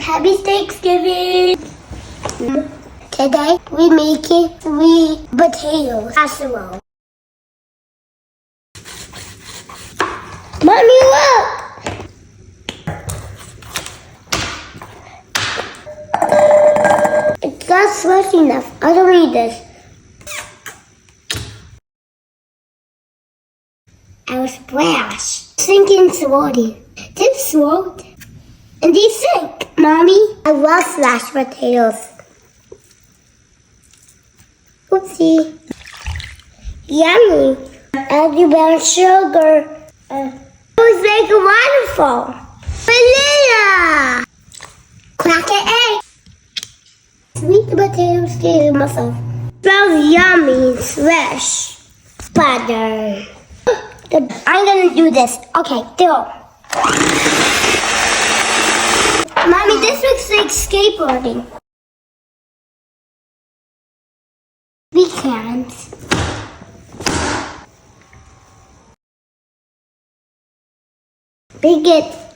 Happy Thanksgiving! Today we making 3 potatoes casserole. Mommy, look! It's not sweaty enough. I don't need this. I was splash. Sinking slowly. This swelled. And these sink. Mommy, I love mashed potatoes. Oopsie. Yummy. Add you brown sugar. It was like a waterfall. Vanilla. Crack an egg. Sweet potatoes to myself. Smells yummy, fresh. Butter. I'm gonna do this. Okay, go. Mommy, this looks like skateboarding. We can't. Big it.